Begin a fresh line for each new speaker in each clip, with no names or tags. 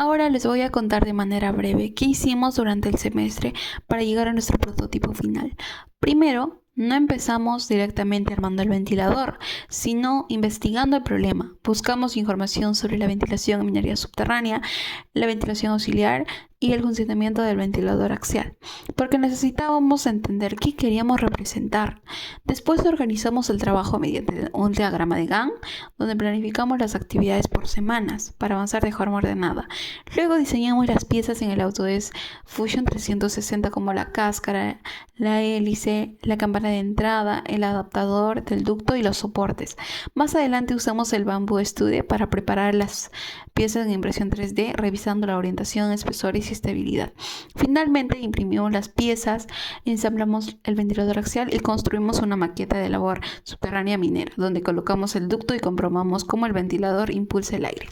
Ahora les voy a contar de manera breve qué hicimos durante el semestre para llegar a nuestro prototipo final. Primero, no empezamos directamente armando el ventilador, sino investigando el problema. Buscamos información sobre la ventilación en minería subterránea, la ventilación auxiliar y el funcionamiento del ventilador axial, porque necesitábamos entender qué queríamos representar. Después organizamos el trabajo mediante un diagrama de Gantt, donde planificamos las actividades por semanas para avanzar de forma ordenada. Luego diseñamos las piezas en el Autodesk Fusion 360 como la cáscara, la hélice, la campana de entrada, el adaptador del ducto y los soportes. Más adelante usamos el Bamboo Studio para preparar las piezas en impresión 3D, revisando la orientación, espesores y estabilidad. Finalmente imprimimos las piezas, ensamblamos el ventilador axial y construimos una maqueta de labor subterránea minera, donde colocamos el ducto y comprobamos cómo el ventilador impulsa el aire.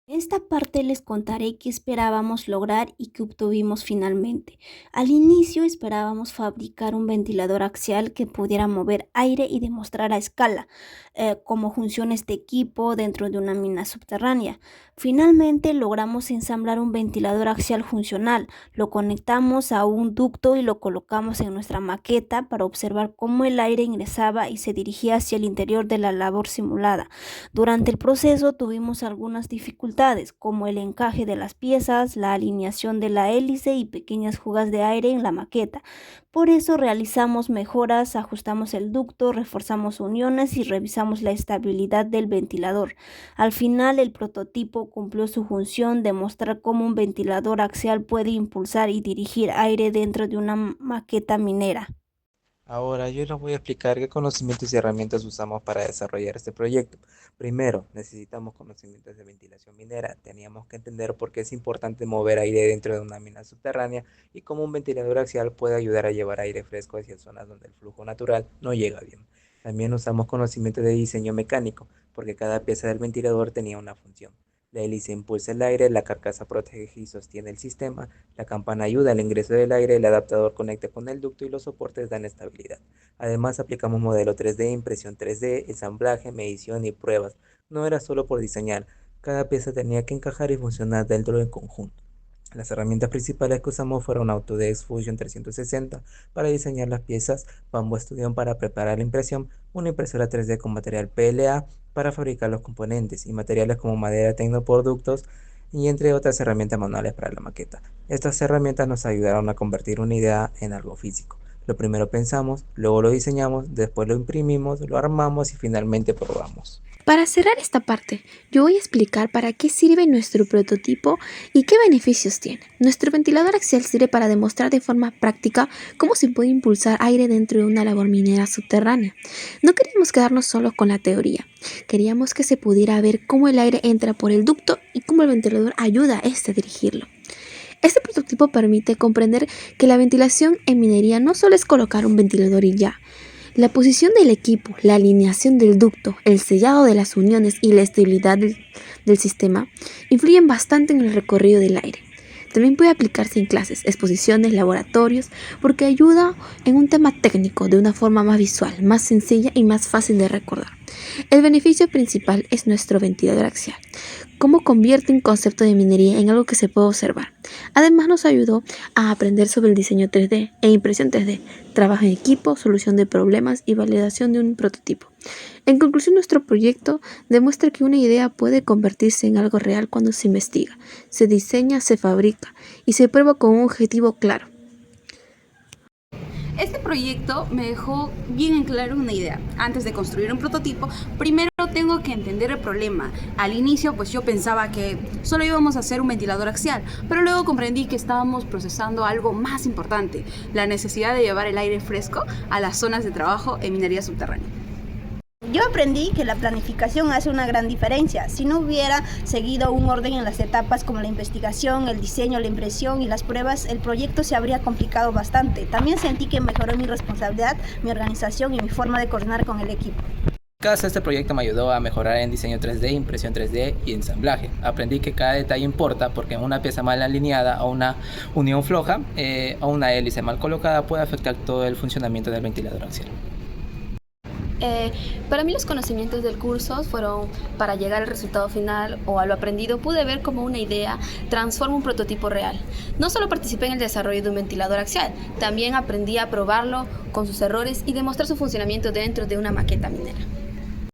En esta parte les contaré qué esperábamos lograr y qué obtuvimos finalmente. Al inicio esperábamos fabricar un ventilador axial que pudiera mover aire y demostrar a escala cómo funciona este equipo dentro de una mina subterránea. Finalmente logramos ensamblar un ventilador axial funcional. Lo conectamos a un ducto y lo colocamos en nuestra maqueta para observar cómo el aire ingresaba y se dirigía hacia el interior de la labor simulada. Durante el proceso tuvimos algunas dificultades, como el encaje de las piezas, la alineación de la hélice y pequeñas fugas de aire en la maqueta. Por eso realizamos mejoras, ajustamos el ducto, reforzamos uniones y revisamos la estabilidad del ventilador. Al final, el prototipo cumplió su función de mostrar cómo un ventilador axial puede impulsar y dirigir aire dentro de una maqueta minera.
Ahora yo les voy a explicar qué conocimientos y herramientas usamos para desarrollar este proyecto. Primero, necesitamos conocimientos de ventilación minera. Teníamos que entender por qué es importante mover aire dentro de una mina subterránea y cómo un ventilador axial puede ayudar a llevar aire fresco hacia zonas donde el flujo natural no llega bien. También usamos conocimientos de diseño mecánico, porque cada pieza del ventilador tenía una función. La hélice impulsa el aire, la carcasa protege y sostiene el sistema, la campana ayuda al ingreso del aire, el adaptador conecta con el ducto y los soportes dan estabilidad. Además, aplicamos modelo 3D, impresión 3D, ensamblaje, medición y pruebas. No era solo por diseñar, cada pieza tenía que encajar y funcionar dentro del conjunto. Las herramientas principales que usamos fueron Autodesk Fusion 360 para diseñar las piezas, Bamboo Studio para preparar la impresión, una impresora 3D con material PLA para fabricar los componentes y materiales como madera tecnoproductos y entre otras herramientas manuales para la maqueta. Estas herramientas nos ayudaron a convertir una idea en algo físico. Lo primero pensamos, luego lo diseñamos, después lo imprimimos, lo armamos y finalmente probamos.
Para cerrar esta parte, yo voy a explicar para qué sirve nuestro prototipo y qué beneficios tiene. Nuestro ventilador axial sirve para demostrar de forma práctica cómo se puede impulsar aire dentro de una labor minera subterránea. No queríamos quedarnos solo con la teoría, queríamos que se pudiera ver cómo el aire entra por el ducto y cómo el ventilador ayuda a este a dirigirlo. Este prototipo permite comprender que la ventilación en minería no solo es colocar un ventilador y ya. La posición del equipo, la alineación del ducto, el sellado de las uniones y la estabilidad del sistema influyen bastante en el recorrido del aire. También puede aplicarse en clases, exposiciones, laboratorios, porque ayuda en un tema técnico de una forma más visual, más sencilla y más fácil de recordar. El beneficio principal es nuestro ventilador axial, cómo convierte un concepto de minería en algo que se puede observar. Además nos ayudó a aprender sobre el diseño 3D e impresión 3D, trabajo en equipo, solución de problemas y validación de un prototipo. En conclusión, nuestro proyecto demuestra que una idea puede convertirse en algo real cuando se investiga, se diseña, se fabrica y se prueba con un objetivo claro.
Este proyecto me dejó bien en claro una idea. Antes de construir un prototipo, primero tengo que entender el problema. Al inicio, pues yo pensaba que solo íbamos a hacer un ventilador axial, pero luego comprendí que estábamos procesando algo más importante, la necesidad de llevar el aire fresco a las zonas de trabajo en minería subterránea.
Yo aprendí que la planificación hace una gran diferencia. Si no hubiera seguido un orden en las etapas como la investigación, el diseño, la impresión y las pruebas, el proyecto se habría complicado bastante. También sentí que mejoró mi responsabilidad, mi organización y mi forma de coordinar con el equipo.
Este proyecto me ayudó a mejorar en diseño 3D, impresión 3D y ensamblaje. Aprendí que cada detalle importa porque una pieza mal alineada o una unión floja o una hélice mal colocada puede afectar todo el funcionamiento del ventilador axial.
Para mí los conocimientos del curso fueron para llegar al resultado final o a lo aprendido pude ver cómo una idea transforma un prototipo real. No solo participé en el desarrollo de un ventilador axial, también aprendí a probarlo con sus errores y demostrar su funcionamiento dentro de una maqueta minera.